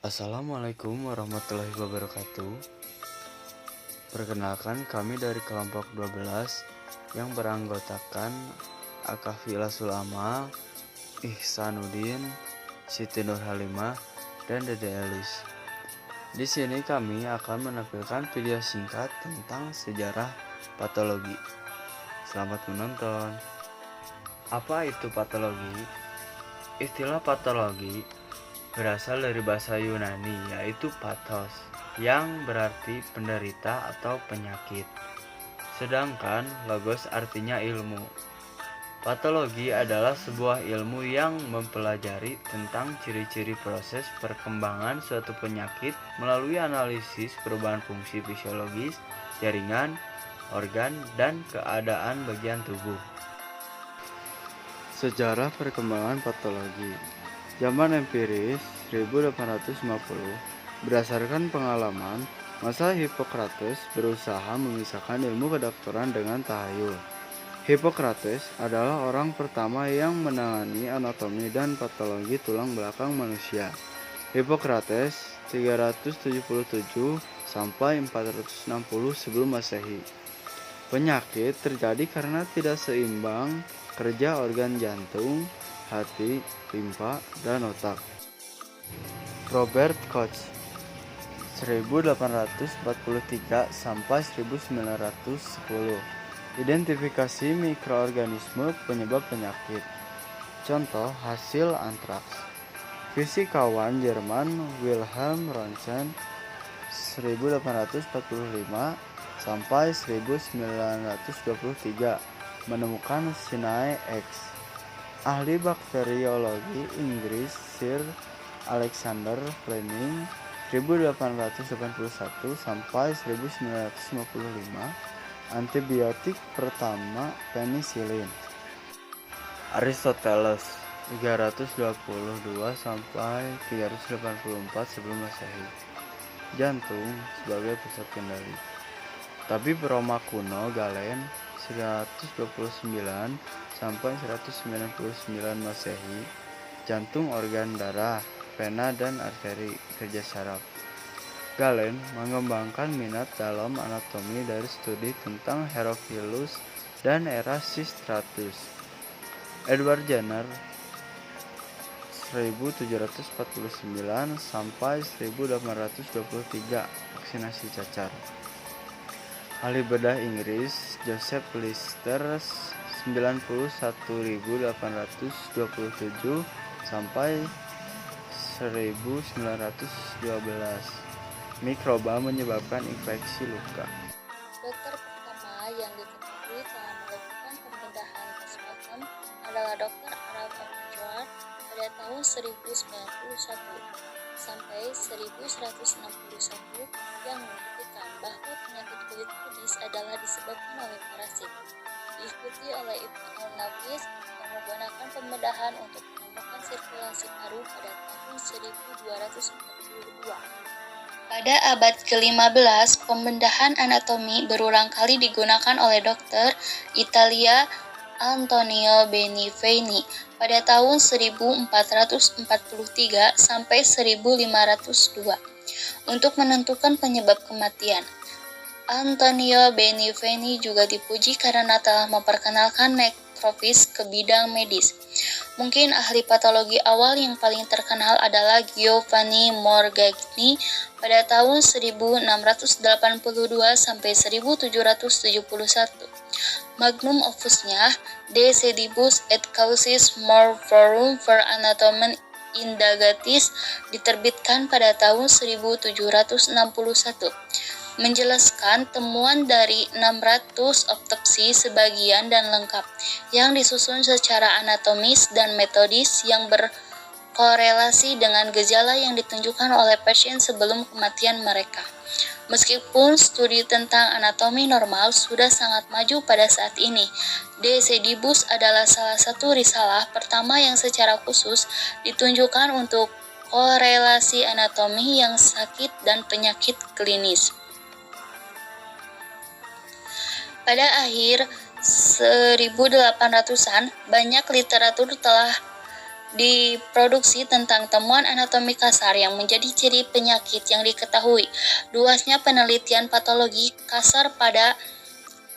Assalamualaikum warahmatullahi wabarakatuh. Perkenalkan, kami dari kelompok 12 yang beranggotakan Akafila Sulama, Ihsanuddin, Siti Nurhalimah, dan Dede Elis. Di sini kami akan menampilkan video singkat tentang sejarah patologi. Selamat menonton. Apa itu patologi? Istilah patologi berasal dari bahasa Yunani, yaitu pathos, yang berarti penderita atau penyakit. Sedangkan logos artinya ilmu. Patologi adalah sebuah ilmu yang mempelajari tentang ciri-ciri proses perkembangan suatu penyakit melalui analisis perubahan fungsi fisiologis, jaringan, organ, dan keadaan bagian tubuh. Sejarah perkembangan patologi. Zaman empiris 1850, berdasarkan pengalaman, masa Hippocrates berusaha memisahkan ilmu kedokteran dengan tahayul. Hippocrates adalah orang pertama yang menangani anatomi dan patologi tulang belakang manusia. Hippocrates 377 sampai 460 sebelum Masehi. Penyakit terjadi karena tidak seimbang kerja organ jantung, hati, limfa, dan otak. Robert Koch 1843 sampai 1910. Identifikasi mikroorganisme penyebab penyakit. Contoh hasil antraks. Fisikawan Jerman Wilhelm Röntgen 1845 sampai 1923 menemukan Sinae X. Ahli bakteriologi Inggris Sir Alexander Fleming 1881 sampai 1955 antibiotik pertama penisilin. Aristoteles 322 sampai 384 sebelum Masehi. Jantung sebagai pusat kendali. Tabib Roma kuno Galen 129 sampai 199 Masehi. Jantung organ darah, vena dan arteri, kerja saraf. Galen mengembangkan minat dalam anatomi dari studi tentang Herophilus dan Erasistratus. Edward Jenner 1749 sampai 1823 vaksinasi cacar. Ahli bedah Inggris Joseph Lister 91.827 sampai 1912. Mikroba menyebabkan infeksi luka. Dokter pertama yang diketahui telah melakukan pembedahan postmortem adalah Dr. Arab Abdul pada tahun 1091 sampai 1161 yang membuktikan bahwa penyakit kulit kudis adalah disebabkan oleh parasit. Diikuti oleh Ibn al-Nafis yang menggunakan pembedahan untuk menemukan sirkulasi paru pada tahun 1242. Pada abad ke-15, pembedahan anatomi berulang kali digunakan oleh dokter Italia Antonio Beneveni pada tahun 1443 sampai 1502 untuk menentukan penyebab kematian. Antonio Beneveni juga dipuji karena telah memperkenalkan nekrofis ke bidang medis. Mungkin ahli patologi awal yang paling terkenal adalah Giovanni Morgagni pada tahun 1682 sampai 1771. Magnum opusnya De Sedibus et Causis Morphorum per Anatomem Indagatis diterbitkan pada tahun 1761. Menjelaskan temuan dari 600 otopsi sebagian dan lengkap yang disusun secara anatomis dan metodis yang berkorelasi dengan gejala yang ditunjukkan oleh pasien sebelum kematian mereka. Meskipun studi tentang anatomi normal sudah sangat maju pada saat ini, De Sedibus adalah salah satu risalah pertama yang secara khusus ditunjukkan untuk korelasi anatomi yang sakit dan penyakit klinis. Pada akhir 1800-an, banyak literatur telah diproduksi tentang temuan anatomi kasar yang menjadi ciri penyakit yang diketahui. Luasnya penelitian patologi kasar pada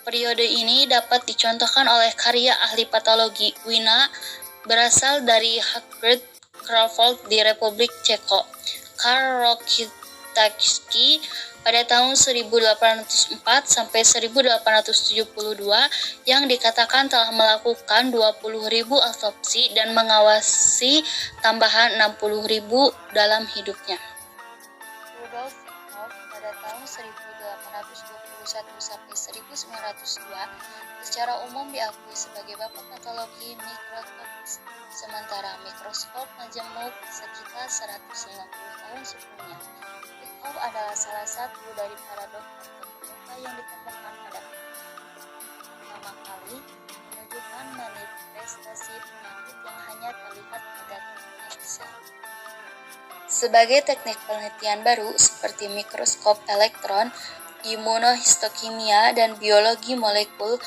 periode ini dapat dicontohkan oleh karya ahli patologi Wina berasal dari Harvard Crawford di Republik Ceko, Karl Rokitansky pada tahun 1804 sampai 1872 yang dikatakan telah melakukan 20.000 autopsi dan mengawasi tambahan 60.000 dalam hidupnya. Rudolf Virchow pada tahun 1821 sampai 1902 secara umum diakui sebagai bapak patologi mikroskopis, sementara mikroskop majemuk sekitar 150 tahun sebelumnya. Virchow adalah salah satu dari para dokter terkemuka yang ditemukan pada pertama kali menunjukkan manifestasi penyakit yang hanya terlihat pada teknik sel. Sebagai teknik penelitian baru seperti mikroskop elektron, imunohistokimia, dan biologi molekul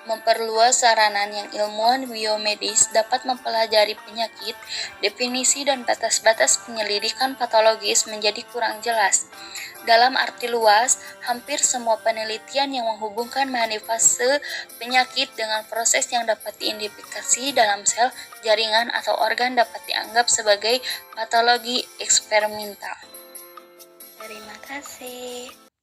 memperluas saranan yang ilmuwan biomedis dapat mempelajari penyakit, definisi dan batas-batas penyelidikan patologis menjadi kurang jelas. Dalam arti luas, hampir semua penelitian yang menghubungkan manifestasi penyakit dengan proses yang dapat diidentifikasi dalam sel, jaringan, atau organ dapat dianggap sebagai patologi eksperimental. Terima kasih.